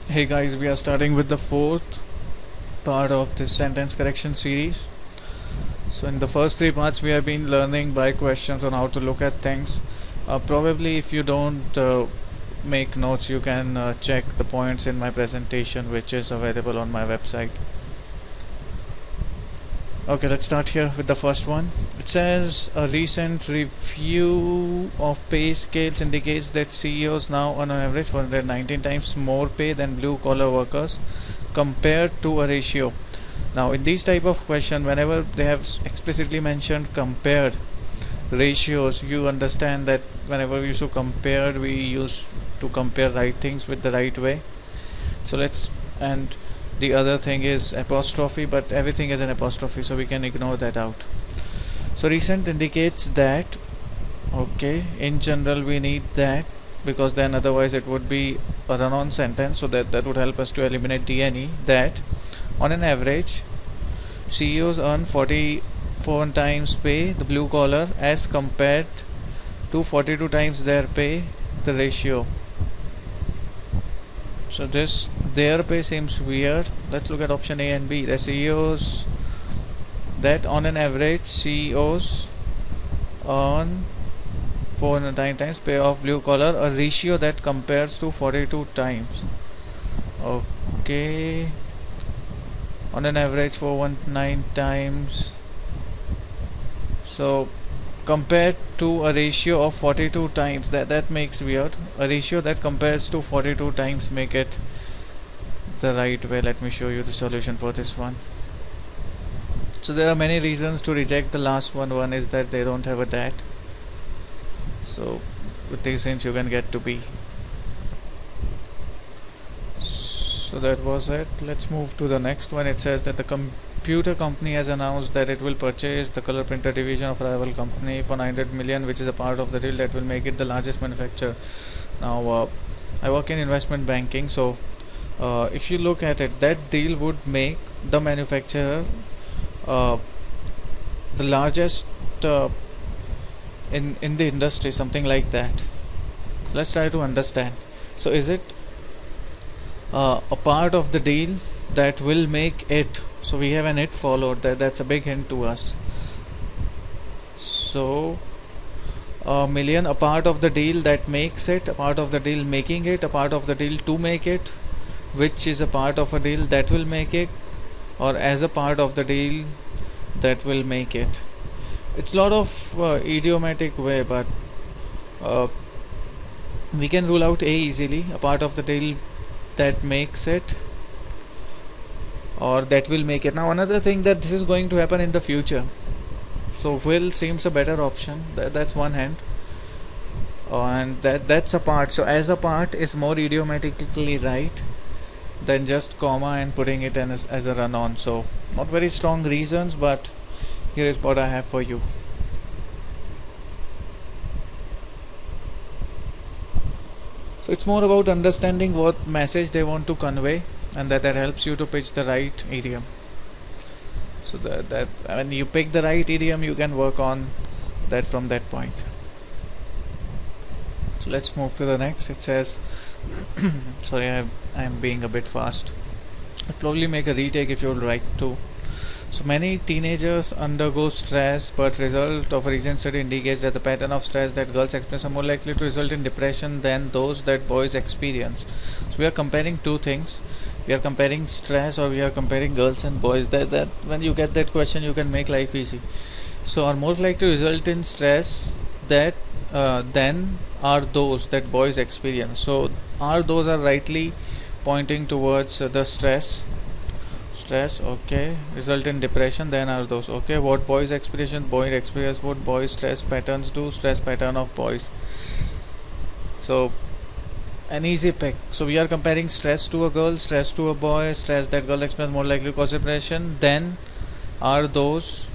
Hey guys, we are starting with the fourth part of this sentence correction series. So in the first three parts we have been learning by questions on how to look at things. Probably if you don't make notes, you can check the points in my presentation, which is available on my website. Okay, let's start here with the first one. It says a recent review of pay scales indicates that CEOs now on average 419 times more pay than blue collar workers compared to a ratio. Now in these type of question, whenever they have explicitly mentioned compared ratios, you understand that whenever we used to compare, we used to compare right things with the right way. So and the other thing is apostrophe, but everything is an apostrophe, so we can ignore that out. So recent indicates that, okay, in general we need that, because then otherwise it would be a run-on sentence, so that would help us to eliminate the any. That on an average CEOs earn 44 times pay the blue collar as compared to 42 times their pay the ratio. So their pay seems weird. Let's look at option A and B. The CEOs, that on an average CEOs earn 409 times pay of blue collar, a ratio that compares to 42 times. Okay, on an average 419 times, so compared to a ratio of 42 times, that makes weird. A ratio that compares to 42 times, make it the right way. Let me show you the solution for this one. So there are many reasons to reject the last one. One is that they don't have a that, so with these hints you can get to B. So that was it. Let's move to the next one. It says that the computer company has announced that it will purchase the color printer division of rival company for 900 million, which is a part of the deal that will make it the largest manufacturer. Now I work in investment banking, so if you look at it, that deal would make the manufacturer the largest in the industry, something like that. Let's try to understand. So is it a part of the deal that will make it? So we have an it followed. That's a big hint to us. So a million, a part of the deal that makes it, a part of the deal making it, a part of the deal to make it, which is a part of a deal that will make it, or as a part of the deal that will make it. It's a lot of idiomatic way, but we can rule out A easily. A part of the deal that makes it, or that will make it. Now another thing, that this is going to happen in the future, so will seems a better option. That's one hand, and that's a part. So as a part is more idiomatically right than just comma and putting it in as a run-on. So not very strong reasons, but here is what I have for you. So it's more about understanding what message they want to convey, and that helps you to pitch the right idiom. So that when you pick the right idiom, you can work on that from that point. So let's move to the next. It says sorry, I am being a bit fast. I'll probably make a retake if you would like to. So many teenagers undergo stress, but result of a recent study indicates that the pattern of stress that girls experience are more likely to result in depression than those that boys experience. So we are comparing two things. We are comparing stress, or we are comparing girls and boys. That when you get that question, you can make life easy. So are more likely to result in stress that then are those that boys experience. So those are rightly pointing towards the stress, okay, result in depression, then are those. Okay, what boys experience, what boys stress patterns do, stress pattern of boys. So an easy pick. So we are comparing stress to a girl, stress to a boy, stress that girl experience more likely to cause depression, then are those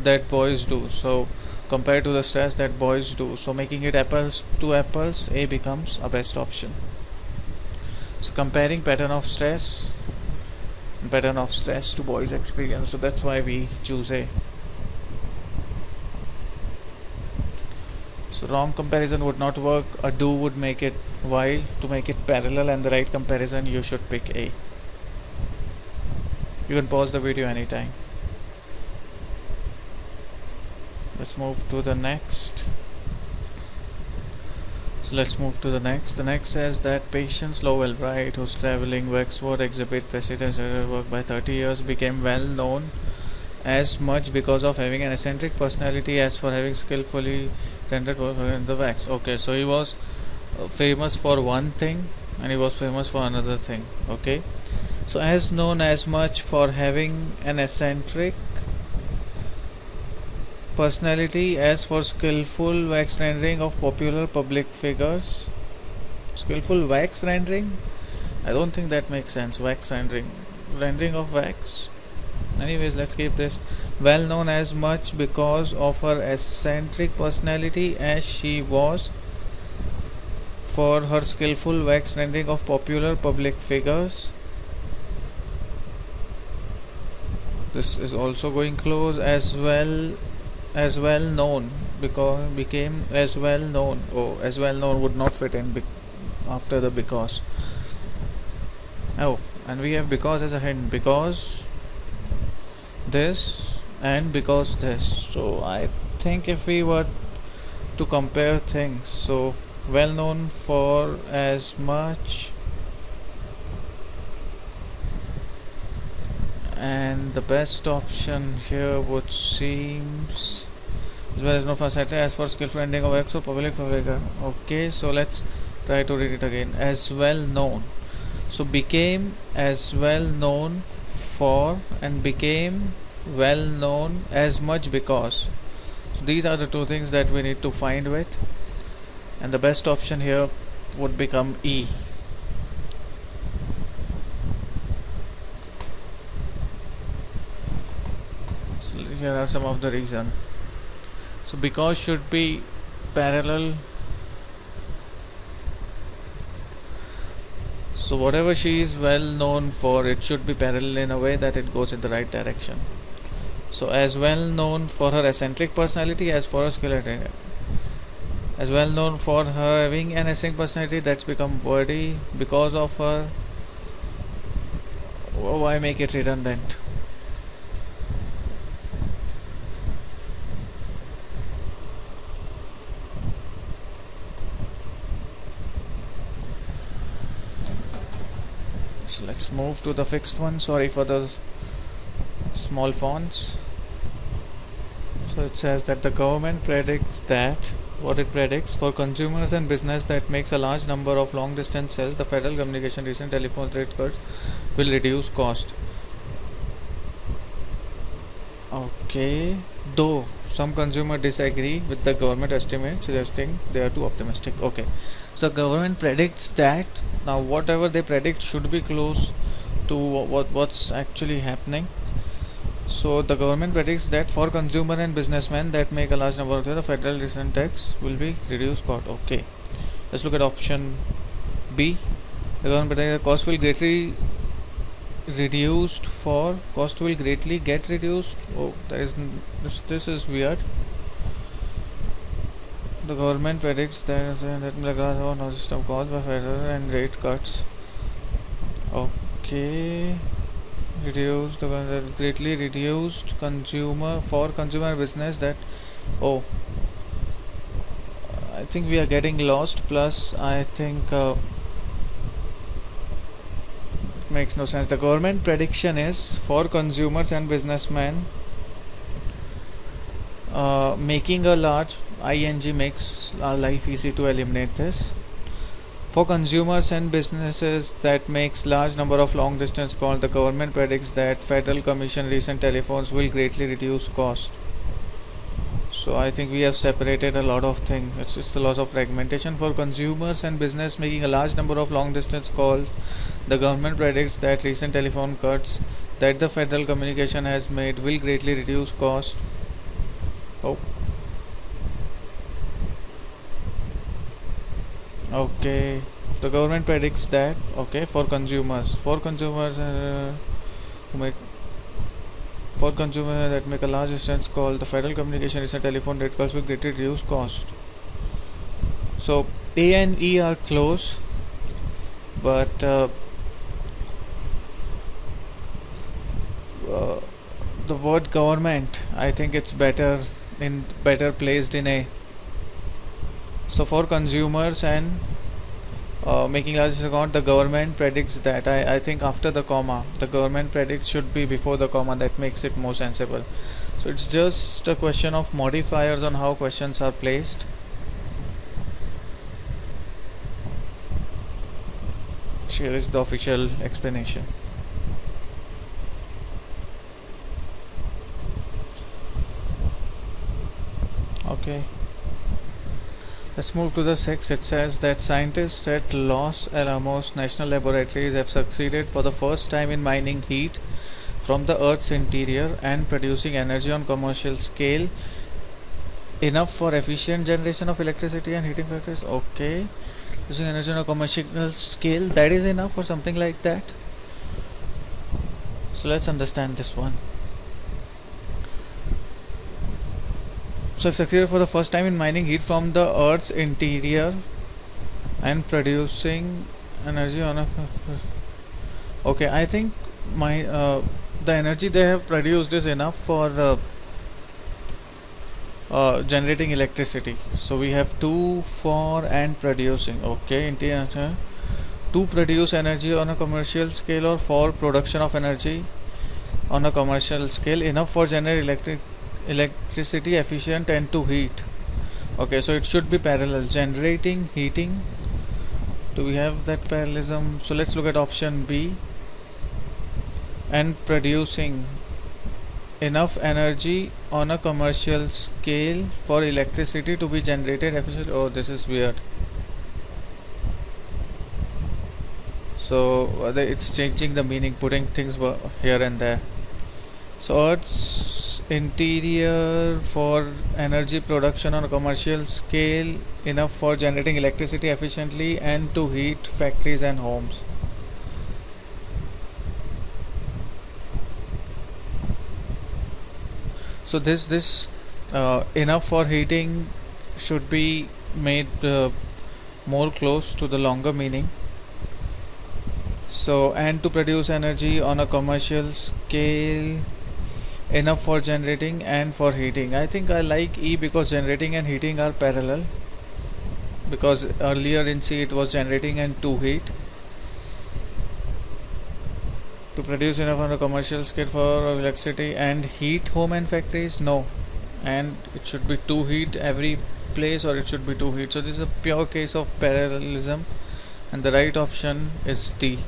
that boys do. So compared to the stress that boys do, so making it apples to apples, A becomes a best option. So comparing pattern of stress to boys experience, so that's why we choose A. So wrong comparison would not work. A do would make it while to make it parallel and the right comparison you should pick A. You can pause the video anytime. Let's move to the next. So let's move to the next. The next says that Patience Lowell Wright, whose traveling Wexford exhibit precedence work by 30 years, became well known as much because of having an eccentric personality as for having skillfully rendered work in the wax. Okay, so he was famous for one thing and he was famous for another thing. Okay, so as known as much for having an eccentric personality as for skillful wax rendering of popular public figures. Skillful wax rendering? I don't think that makes sense. Wax rendering of wax. Anyways, let's keep this. Well known as much because of her eccentric personality as she was for her skillful wax rendering of popular public figures. This is also going close. As well known because became as well known. Oh, as well known would not fit in after the because. Oh, and we have because as a hint, because this and because this. So I think if we were to compare things, so well known for as much and the best option here would seems as well as no for Saturday as for skillful ending of wax or public figure. Okay, so let's try to read it again. As well known, so became as well known for and became well known as much because. So these are the two things that we need to find with, and the best option here would become E. Here are some of the reasons. So because should be parallel, so whatever she is well known for, it should be parallel in a way that it goes in the right direction. So as well known for her eccentric personality as for her skeleton. As well known for her having an eccentric personality, that's become wordy. Because of her, why make it redundant? So let's move to the fixed one. Sorry for the small fonts. So it says that the government predicts that what it predicts for consumers and business that makes a large number of long distance cells, the federal communication recent telephone rate cuts will reduce cost. Okay, though some consumers disagree with the government estimate, suggesting they are too optimistic. Okay, so the government predicts that. Now whatever they predict should be close to what's actually happening. So the government predicts that for consumer and businessmen that make a large number of the federal recent tax will be reduced cost. Okay, let's look at option B. The government predicts the cost will greatly get reduced. Oh, this is weird. The government predicts that the system caused by federal and rate cuts. Okay, greatly reduced consumer business that. Oh, I think we are getting lost. Plus I think makes no sense. The government prediction is for consumers and businessmen making a large ing makes our life easy to eliminate this. For consumers and businesses that makes large number of long distance calls, the government predicts that Federal Commission recent telephones will greatly reduce cost. So I think we have separated a lot of things. It's just a lot of fragmentation. For consumers and business making a large number of long distance calls, the government predicts that recent telephone cuts that the Federal Communication has made will greatly reduce cost. Oh. Okay, the government predicts that. Okay, for consumers that make a large distance call, the Federal Communication recent telephone rate calls will greatly reduce cost. So A and E are close, but the word government, I think it's better placed in A. So for consumers and making large account, the government predicts that. I think after the comma, the government predicts should be before the comma. That makes it more sensible. So it's just a question of modifiers on how questions are placed. Here is the official explanation. Okay, let's move to the 6. It says that scientists at Los Alamos National Laboratories have succeeded for the first time in mining heat from the Earth's interior and producing energy on commercial scale enough for efficient generation of electricity and heating factories. Okay, using energy on a commercial scale, that is enough for something like that. So let's understand this one. So I've succeeded for the first time in mining heat from the Earth's interior and producing energy on a... Okay, I think the energy they have produced is enough for generating electricity. So we have to, for, and producing. Okay, to produce energy on a commercial scale or for production of energy on a commercial scale enough for generate electricity efficient and to heat. Okay, so it should be parallel, generating, heating. Do we have that parallelism? So let's look at option B. And producing enough energy on a commercial scale for electricity to be generated efficiently. Oh, this is weird. So it's changing the meaning, putting things here and there. So Earth's interior for energy production on a commercial scale enough for generating electricity efficiently and to heat factories and homes. So this enough for heating should be made more close to the longer meaning. So, and to produce energy on a commercial scale enough for generating and for heating. I think I like E because generating and heating are parallel, because earlier in C it was generating and to heat. To produce enough on a commercial scale for electricity and heat home and factories, no, and it should be to heat every place, or it should be to heat. So this is a pure case of parallelism, and the right option is D.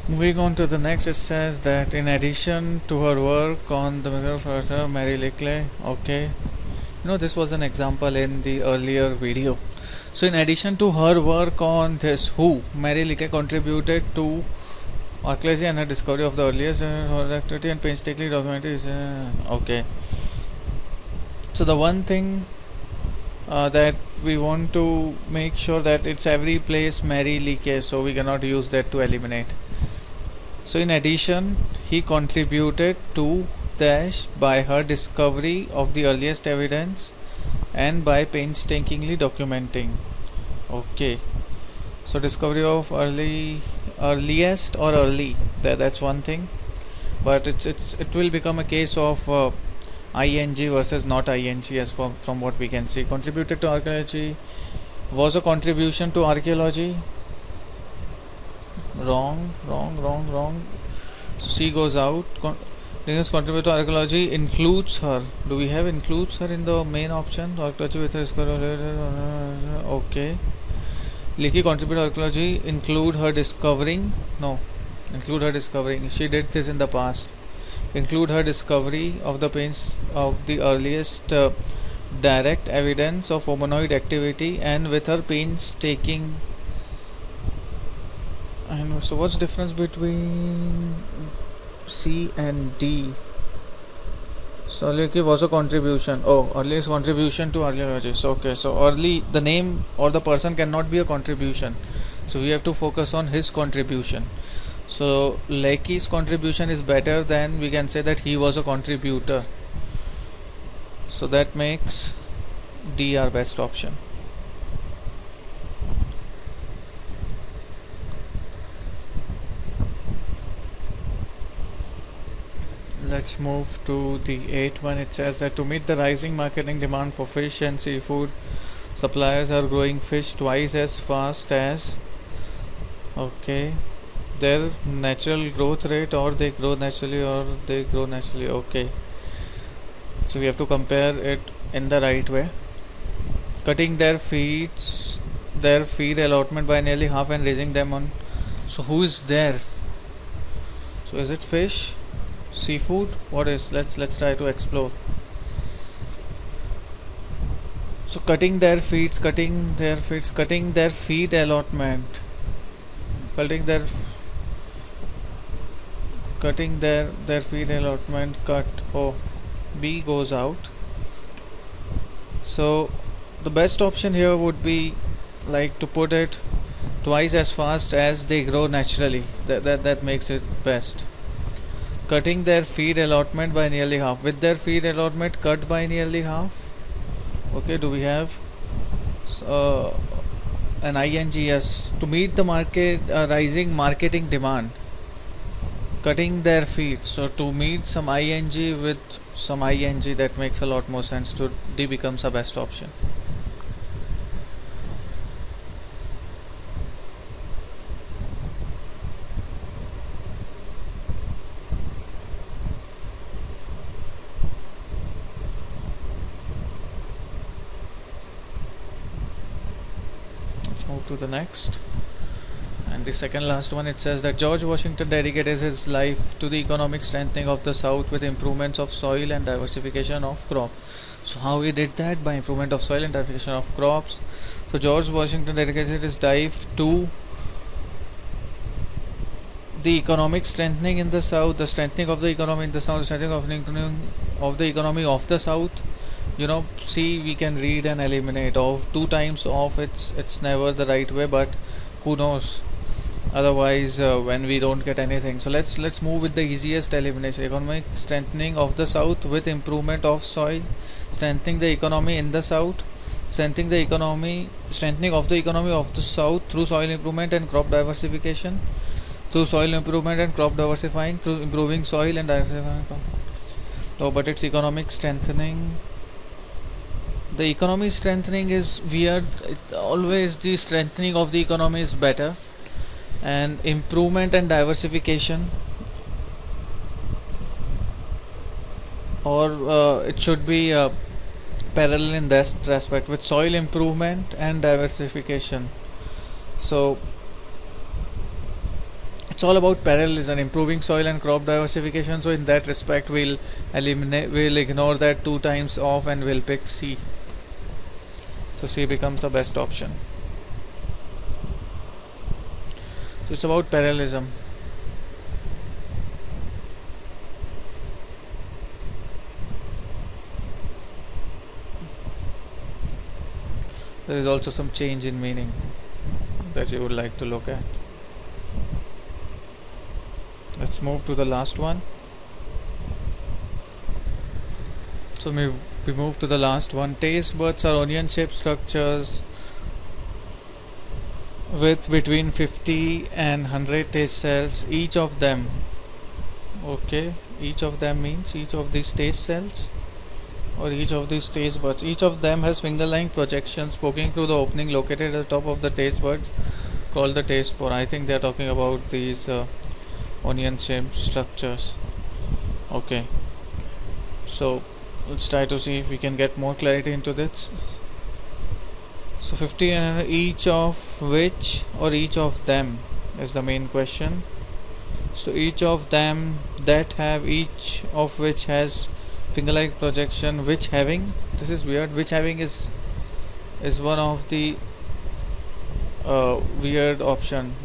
Moving on to the next, it says that in addition to her work on the microphotographer Mary Leakey, okay, this was an example in the earlier video. So in addition to her work on this, Mary Leakey contributed to archaeology and her discovery of the earliest activity and painstakingly documented is okay. So the one thing that we want to make sure that it's every place Mary Leakey, so we cannot use that to eliminate. So in addition, he contributed to dash by her discovery of the earliest evidence and by painstakingly documenting. Okay, so discovery of earliest or early, that's one thing, but it will become a case of ing versus not ing, as from what we can see. Contributed to archaeology was a contribution to archaeology. Wrong. So C goes out. Contribute to archaeology includes her. Do we have includes her in the main option? Archaeology with her. Okay. Leakey contribute to archaeology include her discovering. No, include her discovering. She did this in the past. Include her discovery of the earliest direct evidence of hominid activity, and with her painstaking. And so what's the difference between C and D? So Leakey was a contribution. Oh, earliest contribution to archaeologists. Okay, so early, the name or the person cannot be a contribution. So we have to focus on his contribution. So Leakey's contribution is better than we can say that he was a contributor. So that makes D our best option. Let's move to the 8th one. It says that to meet the rising marketing demand for fish and seafood, suppliers are growing fish twice as fast as their natural growth rate, or they grow naturally, okay. So we have to compare it in the right way. Cutting their feed allotment by nearly half and raising them on. So who is there? So is it fish, seafood? What is? Let's try to explore. So cutting their feed allotment, cutting their feed allotment, cut. Oh, B goes out. So the best option here would be like to put it twice as fast as they grow naturally. That makes it best. Cutting their feed allotment by nearly half. With their feed allotment cut by nearly half. Okay, do we have an ing? Yes. To meet the rising marketing demand, cutting their feed. So to meet some ing with some ing, that makes a lot more sense. To D becomes a best option. Move to the next, and the second last one. It says that George Washington dedicated his life to the economic strengthening of the South with improvements of soil and diversification of crops. So how he did that? By improvement of soil and diversification of crops. So George Washington dedicated his life to the economic strengthening in the South, the strengthening of the economy in the South, the strengthening of the economy of the South. See, we can read and eliminate. Of 2 times off, it's never the right way, but who knows, otherwise when we don't get anything. So let's move with the easiest elimination. Economic strengthening of the South with improvement of soil, strengthening the economy in the South, strengthening of the economy of the South through soil improvement and crop diversification, through soil improvement and crop diversifying, through improving soil and diversifying. But it's economic strengthening. The economy strengthening is weird. Always the strengthening of the economy is better, and improvement and diversification, or it should be parallel in that respect with soil improvement and diversification. So it's all about parallelism, improving soil and crop diversification. So in that respect, we'll ignore that 2 times off and we'll pick C. So C becomes the best option. So it's about parallelism. There is also some change in meaning that you would like to look at. Let's move to the last one. So we move to the last one. Taste buds are onion shaped structures with between 50 and 100 taste cells, each of them. Each of them means each of these taste cells, or each of these taste buds. Each of them has finger-like projections poking through the opening located at the top of the taste buds, called the taste pore. I think they are talking about these onion shaped structures. So let's try to see if we can get more clarity into this. So 50 and each of which, or each of them is the main question. So each of them that have, each of which has finger-like projection, which having, this is weird, which having is one of the weird option.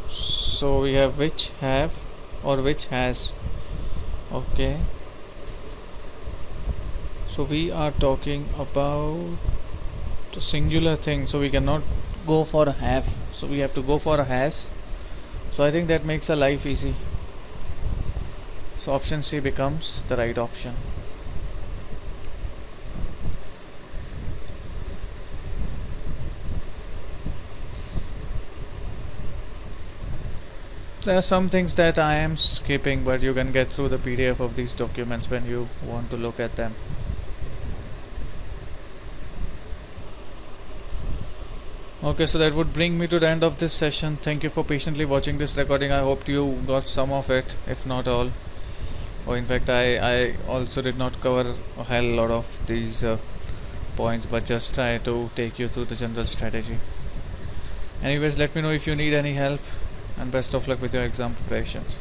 So we have which have or which has. So we are talking about a singular thing, so we cannot go for a half, so we have to go for a hash. So I think that makes our life easy. So option C becomes the right option. There are some things that I am skipping, but you can get through the PDF of these documents when you want to look at them. Okay, so that would bring me to the end of this session. Thank you for patiently watching this recording. I hope you got some of it, if not all. Or in fact, I also did not cover a hell lot of these points, but just try to take you through the general strategy. Anyways, let me know if you need any help, and best of luck with your exam preparations.